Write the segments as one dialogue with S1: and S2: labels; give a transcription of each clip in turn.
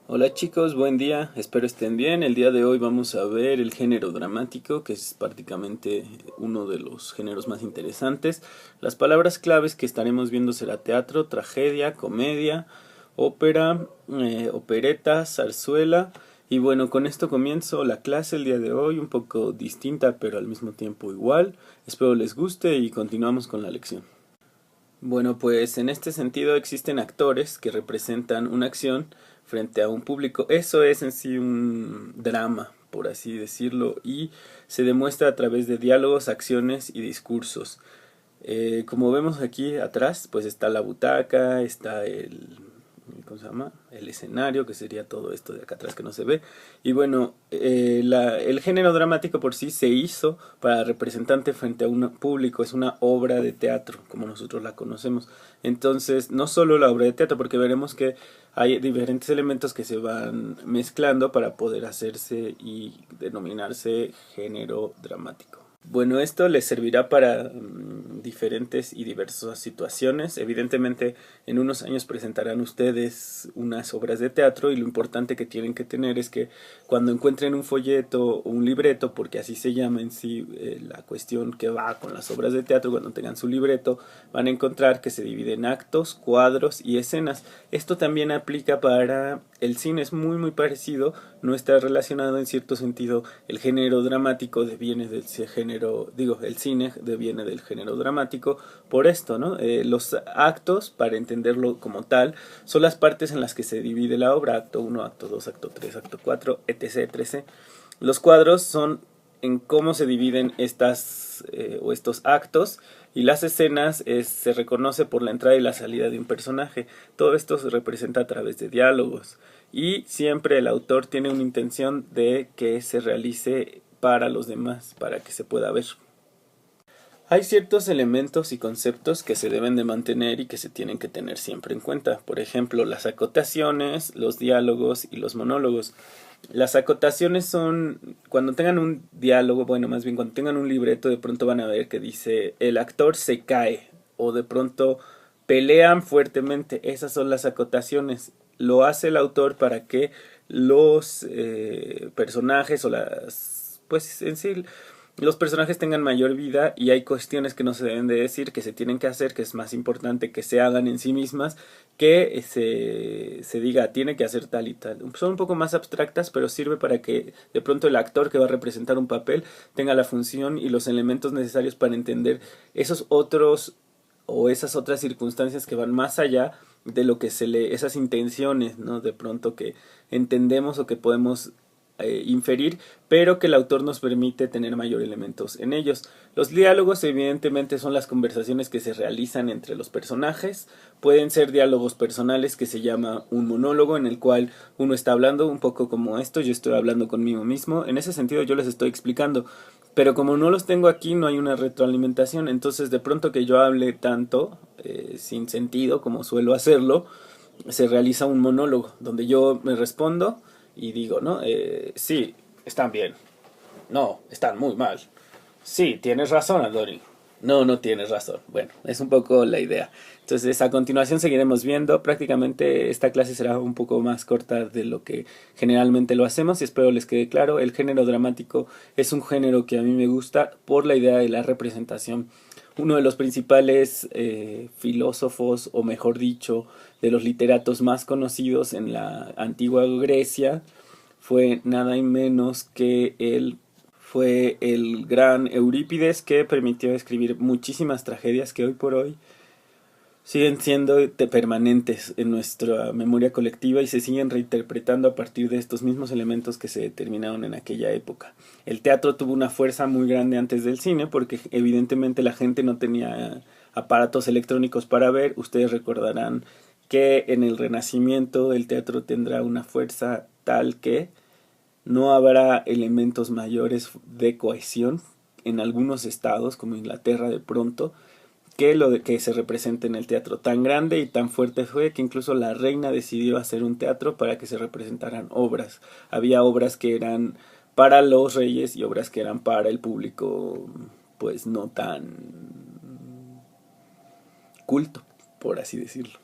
S1: Hola chicos, buen día, espero estén bien. El día de hoy vamos a ver el género dramático, que es prácticamente uno de los géneros más interesantes. Las palabras claves que estaremos viendo será teatro, tragedia, comedia, ópera, opereta, zarzuela. Y bueno, con esto comienzo la clase el día de hoy, un poco distinta pero al mismo tiempo igual. Espero les guste y continuamos con la lección. Bueno, pues en este sentido existen actores que representan una acción frente a un público. Eso es en sí un drama, por así decirlo, y se demuestra a través de diálogos, acciones y discursos. Como vemos aquí atrás, pues está la butaca, está ¿cómo se llama? El escenario, que sería todo esto de acá atrás que no se ve. Y bueno, el género dramático por sí se hizo para representante frente a un público, es una obra de teatro, como nosotros la conocemos. Entonces, no solo la obra de teatro, porque veremos que hay diferentes elementos que se van mezclando para poder hacerse y denominarse género dramático. Bueno, esto les servirá para diferentes y diversas situaciones. Evidentemente, en unos años presentarán ustedes unas obras de teatro y lo importante que tienen que tener es que cuando encuentren un folleto o un libreto, porque así se llama en sí la cuestión que va con las obras de teatro, cuando tengan su libreto, van a encontrar que se divide en actos, cuadros y escenas. Esto también aplica para el cine, es muy parecido, no está relacionado en cierto sentido. El género dramático deviene del género, digo, el cine deviene del género dramático por esto, ¿no? Los actos, para entenderlo como tal, son las partes en las que se divide la obra, acto 1, acto 2, acto 3, acto 4, etc, etc. Los cuadros son en cómo se dividen estas o estos actos, y las escenas se reconoce por la entrada y la salida de un personaje. Todo esto se representa a través de diálogos y siempre el autor tiene una intención de que se realice para los demás, para que se pueda ver. Hay ciertos elementos y conceptos que se deben de mantener y que se tienen que tener siempre en cuenta. Por ejemplo, las acotaciones, los diálogos y los monólogos. Las acotaciones son cuando tengan un diálogo, bueno, más bien cuando tengan un libreto, de pronto van a ver que dice el actor se cae o de pronto pelean fuertemente. Esas son las acotaciones. Lo hace el autor para que los personajes o las, pues en sí, los personajes tengan mayor vida, y hay cuestiones que no se deben de decir, que se tienen que hacer, que es más importante que se hagan en sí mismas, que se diga tiene que hacer tal y tal. Son un poco más abstractas, pero sirve para que de pronto el actor que va a representar un papel tenga la función y los elementos necesarios para entender esos otros o esas otras circunstancias que van más allá de lo que esas intenciones, ¿no? De pronto que entendemos o que podemos inferir, pero que el autor nos permite tener mayor elementos en ellos. Los diálogos evidentemente son las conversaciones que se realizan entre los personajes. Pueden ser diálogos personales, que se llama un monólogo, en el cual uno está hablando un poco como esto, yo estoy hablando conmigo mismo. En ese sentido yo les estoy explicando, pero como no los tengo aquí no hay una retroalimentación. Entonces de pronto que yo hable tanto sin sentido como suelo hacerlo, se realiza un monólogo donde yo me respondo y digo, ¿no? Sí, están bien. No, están muy mal. Sí, tienes razón, Adori. No, no tienes razón. Bueno, es un poco la idea. Entonces, a continuación seguiremos viendo. Prácticamente esta clase será un poco más corta de lo que generalmente lo hacemos y espero les quede claro. El género dramático es un género que a mí me gusta por la idea de la representación. Uno de los principales filósofos, o mejor dicho, de los literatos más conocidos en la antigua Grecia, fue nada y menos que fue el gran Eurípides, que permitió escribir muchísimas tragedias que hoy por hoy siguen siendo permanentes en nuestra memoria colectiva y se siguen reinterpretando a partir de estos mismos elementos que se determinaron en aquella época. El teatro tuvo una fuerza muy grande antes del cine porque evidentemente la gente no tenía aparatos electrónicos para ver. Ustedes recordarán que en el Renacimiento el teatro tendrá una fuerza tal que no habrá elementos mayores de cohesión en algunos estados, como Inglaterra de pronto, que lo de que se representa en el teatro. Tan grande y tan fuerte fue que incluso la reina decidió hacer un teatro para que se representaran obras. Había obras que eran para los reyes y obras que eran para el público, pues no tan culto, por así decirlo.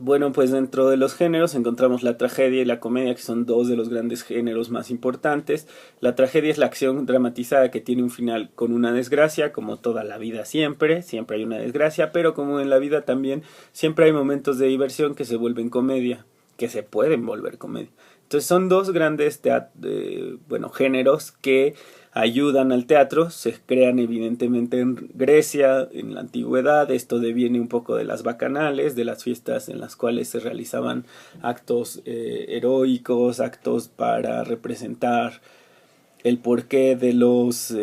S1: Bueno, pues dentro de los géneros encontramos la tragedia y la comedia, que son dos de los grandes géneros más importantes. La tragedia es la acción dramatizada que tiene un final con una desgracia, como toda la vida siempre, siempre hay una desgracia, pero como en la vida también siempre hay momentos de diversión que se vuelven comedia, que se pueden volver comedia. Entonces son dos grandes géneros que ayudan al teatro, se crean evidentemente en Grecia, en la antigüedad, esto deviene un poco de las bacanales, de las fiestas en las cuales se realizaban actos heroicos, actos para representar el porqué de los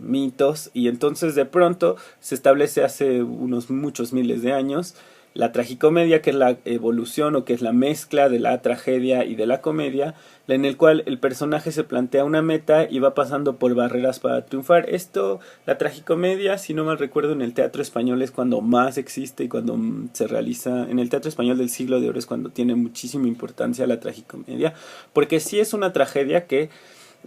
S1: mitos, y entonces de pronto se establece hace unos muchos miles de años la tragicomedia, que es la evolución o que es la mezcla de la tragedia y de la comedia, en el cual el personaje se plantea una meta y va pasando por barreras para triunfar. Esto, la tragicomedia, si no mal recuerdo, en el teatro español es cuando más existe y cuando se realiza, en el teatro español del siglo de oro es cuando tiene muchísima importancia la tragicomedia, porque sí es una tragedia que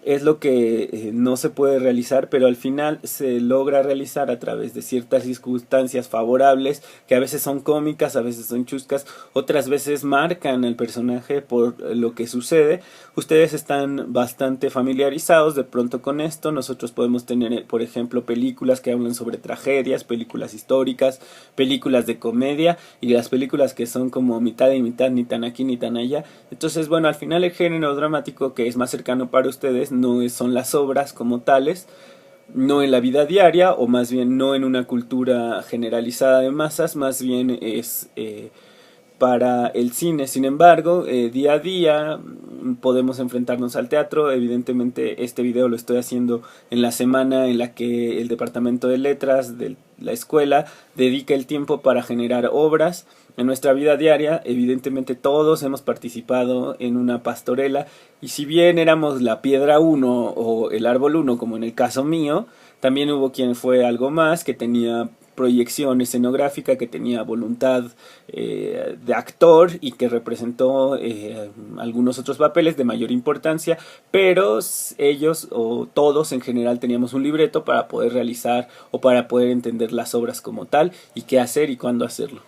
S1: es lo que no se puede realizar, pero al final se logra realizar a través de ciertas circunstancias favorables, que a veces son cómicas, a veces son chuscas, otras veces marcan al personaje por lo que sucede. Ustedes están bastante familiarizados de pronto con esto. Nosotros podemos tener, por ejemplo, películas que hablan sobre tragedias, películas históricas, películas de comedia, y las películas que son como mitad y mitad, ni tan aquí ni tan allá. Entonces, bueno, al final el género dramático que es más cercano para ustedes no son las obras como tales, no en la vida diaria, o más bien no en una cultura generalizada de masas, más bien es para el cine. Sin embargo, día a día podemos enfrentarnos al teatro. Evidentemente este video lo estoy haciendo en la semana en la que el departamento de letras de la escuela dedica el tiempo para generar obras. En nuestra vida diaria, evidentemente todos hemos participado en una pastorela, y si bien éramos la piedra uno o el árbol uno, como en el caso mío, también hubo quien fue algo más, que tenía proyección escenográfica, que tenía voluntad de actor y que representó algunos otros papeles de mayor importancia, pero ellos o todos en general teníamos un libreto para poder realizar o para poder entender las obras como tal y qué hacer y cuándo hacerlo.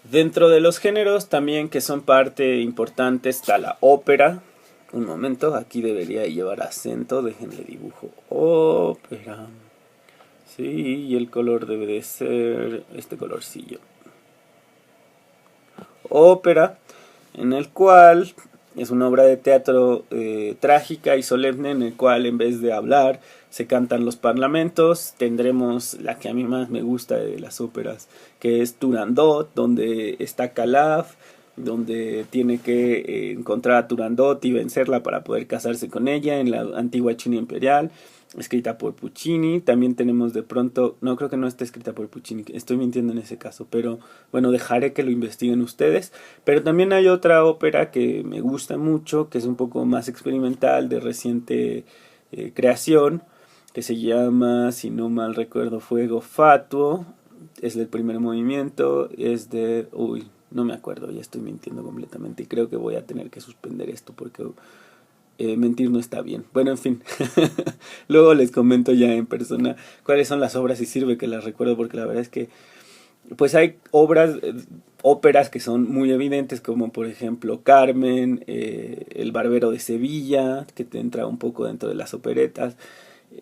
S1: Dentro de los géneros también que son parte importante está la ópera. Un momento, aquí debería llevar acento, déjenle dibujo ópera. Sí, y el color debe de ser este colorcillo. Ópera, en el cual es una obra de teatro trágica y solemne, en el cual en vez de hablar se cantan los parlamentos. Tendremos la que a mí más me gusta de las óperas, que es Turandot, donde está Calaf, donde tiene que encontrar a Turandot y vencerla para poder casarse con ella en la antigua China imperial, escrita por Puccini. También tenemos de pronto, no, creo que no está escrita por Puccini, estoy mintiendo en ese caso, pero bueno, dejaré que lo investiguen ustedes. Pero también hay otra ópera que me gusta mucho, que es un poco más experimental, de reciente creación, que se llama, si no mal recuerdo, Fuego Fatuo. Es del primer movimiento, es de... Uy, no me acuerdo, ya estoy mintiendo completamente y creo que voy a tener que suspender esto porque mentir no está bien. Bueno, en fin, luego les comento ya en persona cuáles son las obras y sirve que las recuerdo, porque la verdad es que pues hay obras, óperas que son muy evidentes, como por ejemplo Carmen, El Barbero de Sevilla, que te entra un poco dentro de las operetas.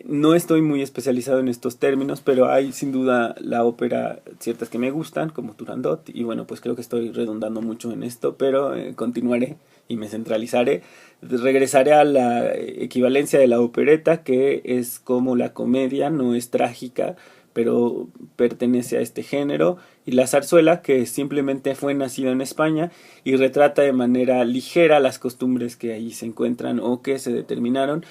S1: No estoy muy especializado en estos términos, pero hay sin duda la ópera ciertas que me gustan, como Turandot, y bueno, pues creo que estoy redundando mucho en esto, pero continuaré y me centralizaré. Regresaré a la equivalencia de la opereta, que es como la comedia, no es trágica, pero pertenece a este género, y la zarzuela, que simplemente fue nacida en España y retrata de manera ligera las costumbres que ahí se encuentran o que se determinaron.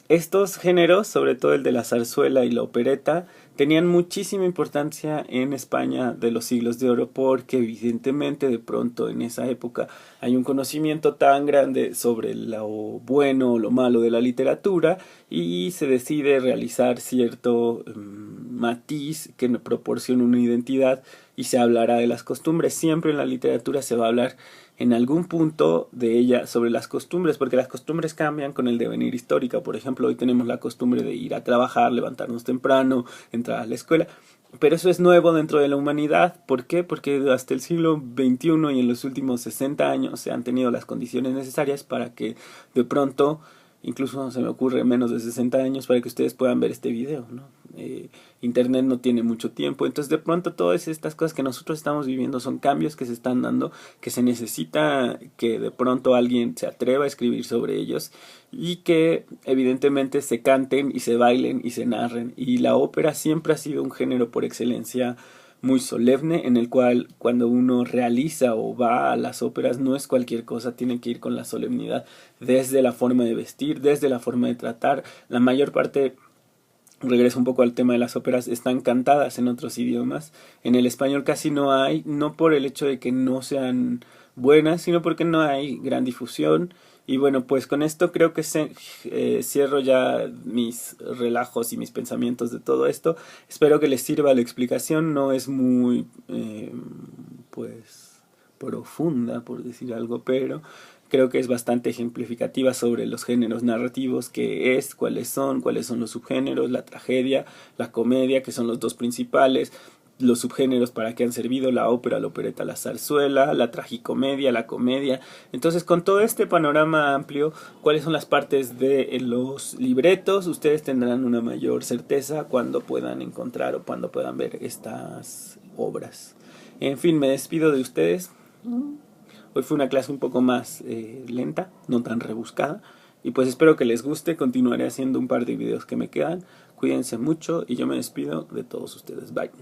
S1: Estos géneros, sobre todo el de la zarzuela y la opereta, tenían muchísima importancia en España de los siglos de oro, porque evidentemente de pronto en esa época hay un conocimiento tan grande sobre lo bueno o lo malo de la literatura, y se decide realizar cierto matiz que proporciona una identidad y se hablará de las costumbres. Siempre en la literatura se va a hablar en algún punto de ella sobre las costumbres, porque las costumbres cambian con el devenir histórico. Por ejemplo, hoy tenemos la costumbre de ir a trabajar, levantarnos temprano, entrar a la escuela, pero eso es nuevo dentro de la humanidad. ¿Por qué? Porque hasta el siglo XXI y en los últimos 60 años se han tenido las condiciones necesarias para que de pronto, incluso se me ocurre menos de 60 años, para que ustedes puedan ver este video, ¿no? Internet no tiene mucho tiempo, entonces de pronto todas estas cosas que nosotros estamos viviendo son cambios que se están dando, que se necesita que de pronto alguien se atreva a escribir sobre ellos y que evidentemente se canten y se bailen y se narren. Y la ópera siempre ha sido un género por excelencia muy solemne, en el cual cuando uno realiza o va a las óperas no es cualquier cosa, tiene que ir con la solemnidad, desde la forma de vestir, desde la forma de tratar. La mayor parte, regreso un poco al tema de las óperas, están cantadas en otros idiomas. En el español casi no hay, no por el hecho de que no sean buenas, sino porque no hay gran difusión. Y bueno, pues con esto creo que cierro ya mis relajos y mis pensamientos de todo esto. Espero que les sirva la explicación, no es muy, pues, profunda, por decir algo, pero creo que es bastante ejemplificativa sobre los géneros narrativos, qué es, cuáles son los subgéneros, la tragedia, la comedia, que son los dos principales, los subgéneros para qué han servido, la ópera, la opereta, la zarzuela, la tragicomedia, la comedia. Entonces, con todo este panorama amplio, cuáles son las partes de los libretos, ustedes tendrán una mayor certeza cuando puedan encontrar o cuando puedan ver estas obras. En fin, me despido de ustedes. Hoy fue una clase un poco más lenta, no tan rebuscada. Y pues espero que les guste. Continuaré haciendo un par de videos que me quedan. Cuídense mucho y yo me despido de todos ustedes. Bye.